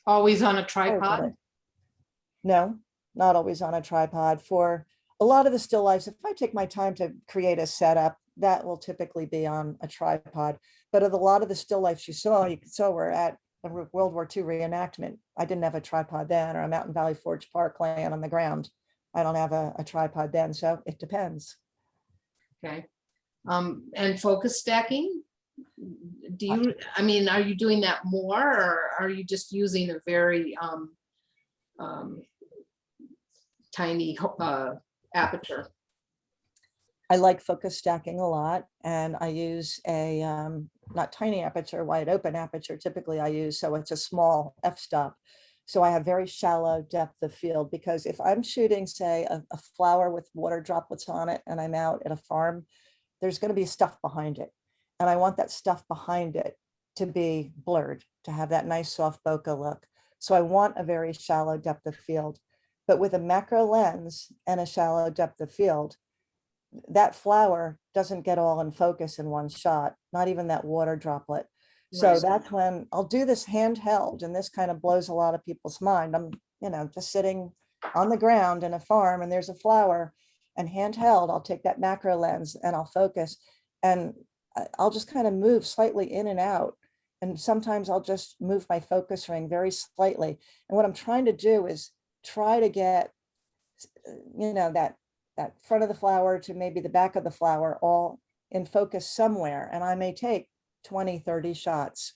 Always on a tripod? No, not always on a tripod. For a lot of the still lifes, if I take my time to create a setup, that will typically be on a tripod. But of a lot of the still lifes you saw were at a World War II reenactment. I didn't have a tripod then, or I'm out in Valley Forge Park laying on the ground. I don't have a tripod then, so it depends. Okay. And focus stacking? Are you doing that more, or are you just using a very tiny aperture? I like focus stacking a lot, and I use a not tiny aperture, wide open aperture. Typically I use, so it's a small f-stop. So I have very shallow depth of field, because if I'm shooting, say, a flower with water droplets on it and I'm out at a farm, there's going to be stuff behind it. And I want that stuff behind it to be blurred, to have that nice soft bokeh look. So I want a very shallow depth of field. But with a macro lens and a shallow depth of field, that flower doesn't get all in focus in one shot, not even that water droplet. So Right. that's when I'll do this handheld, and this kind of blows a lot of people's mind. I'm, just sitting on the ground in a farm and there's a flower, and handheld, I'll take that macro lens and I'll focus, and I'll just kind of move slightly in and out. And sometimes I'll just move my focus ring very slightly. And what I'm trying to do is try to get, that front of the flower to maybe the back of the flower all in focus somewhere. And I may take 20, 30 shots.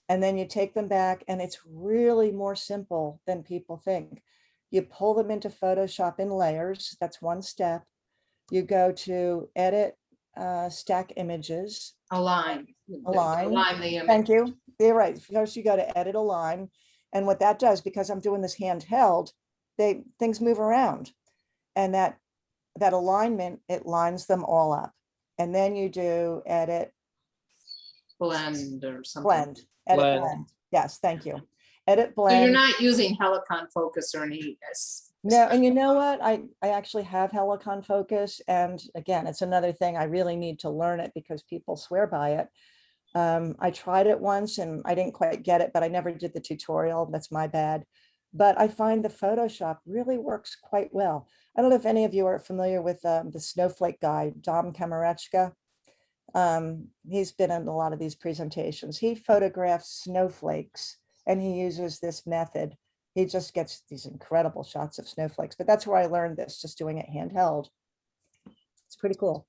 And then you take them back, and it's really more simple than people think. You pull them into Photoshop in layers. That's one step. You go to edit, stack images. Align. Align. The image. Thank you. You're right. First you go to edit align. And what that does, because I'm doing this handheld, things move around. And that alignment, it lines them all up. And then you do edit, Blend or something. blend, edit blend. Yes, thank you. Edit So you're blend. not using Helicon Focus or any. No, and you know what? I actually have Helicon Focus. And again, it's another thing I really need to learn it because people swear by it. I tried it once and I didn't quite get it, but I never did the tutorial. That's my bad. But I find the Photoshop really works quite well. I don't know if any of you are familiar with the snowflake guy, Dom Kamarechka. He's been in a lot of these presentations. He photographs snowflakes and he uses this method. He just gets these incredible shots of snowflakes, but that's where I learned this, just doing it handheld. It's pretty cool.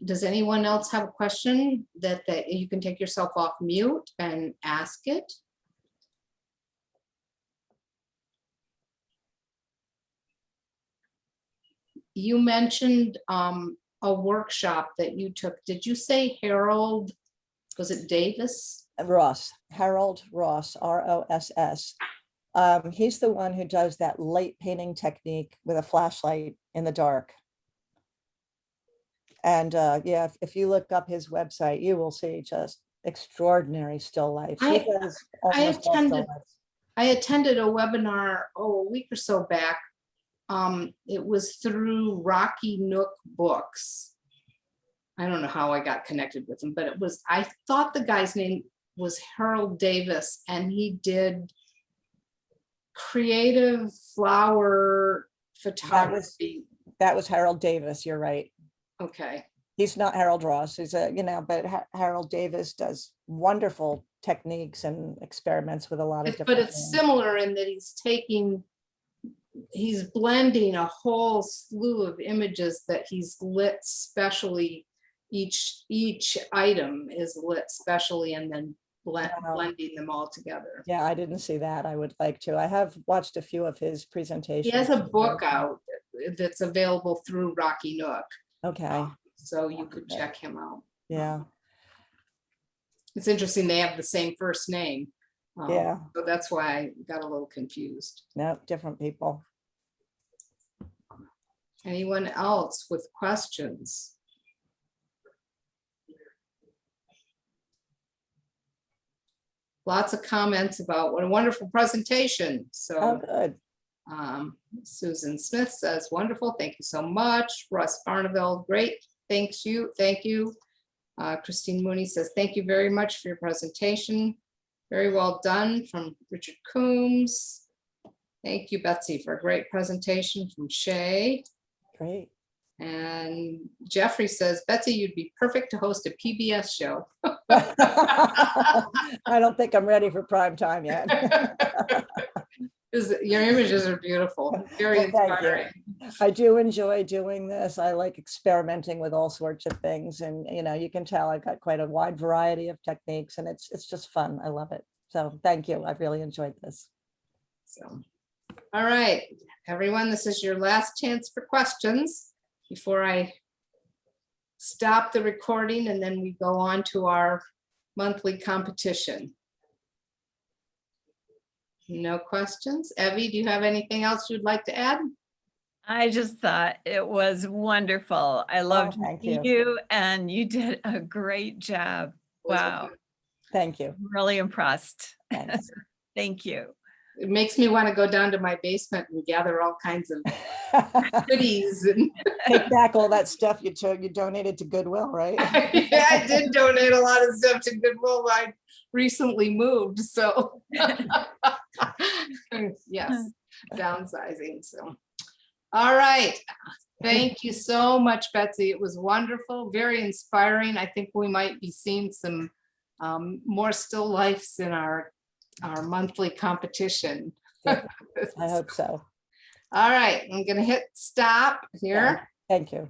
Does anyone else have a question that you can take yourself off mute and ask it? You mentioned a workshop that you took. Did you say Harold, was it Davis? Ross, Harold Ross, R-O-S-S. He's the one who does that light painting technique with a flashlight in the dark. And yeah, if you look up his website, you will see just extraordinary still lifes. He does almost all still lifes. I attended a webinar, a week or so back. It was through Rocky Nook Books. I don't know how I got connected with him, but it was, I thought the guy's name was Harold Davis, and he did creative flower photography. That was Harold Davis, you're right. Okay. He's not Harold Ross, he's a, but Harold Davis does wonderful techniques and experiments with a lot of different. But it's similar in that he's blending a whole slew of images that he's lit specially. Each item is lit specially and then blending them all together. Yeah, I didn't see that. I would like to. I have watched a few of his presentations. He has a book out that's available through Rocky Nook. Okay. So you could check him out. Yeah. It's interesting, they have the same first name. Yeah. So that's why I got a little confused. No, different people. Anyone else with questions? Lots of comments about what a wonderful presentation. So Oh, good. Susan Smith says, wonderful, thank you so much. Russ Barneville, great, thank you. Christine Mooney says, thank you very much for your presentation. Very well done, from Richard Coombs. Thank you, Betsy, for a great presentation, from Shay. Great. And Jeffrey says, Betsy, you'd be perfect to host a PBS show. I don't think I'm ready for prime time yet. Your images are beautiful, very inspiring. I do enjoy doing this. I like experimenting with all sorts of things, and you can tell I've got quite a wide variety of techniques, and it's just fun. I love it. So thank you. I've really enjoyed this. So, all right, everyone, this is your last chance for questions before I stop the recording, and then we go on to our monthly competition. No questions. Evie, do you have anything else you'd like to add? I just thought it was wonderful. I loved you, and you did a great job. Wow. Thank you. I'm really impressed. Thanks. Thank you. It makes me want to go down to my basement and gather all kinds of goodies. And take back all that stuff you donated to Goodwill, right? yeah, I did donate a lot of stuff to Goodwill. I recently moved, so yes, downsizing. So, all right. Thank you so much, Betsy. It was wonderful, very inspiring. I think we might be seeing some more still lifes in our monthly competition. I hope so. All right, I'm going to hit stop here. Thank you.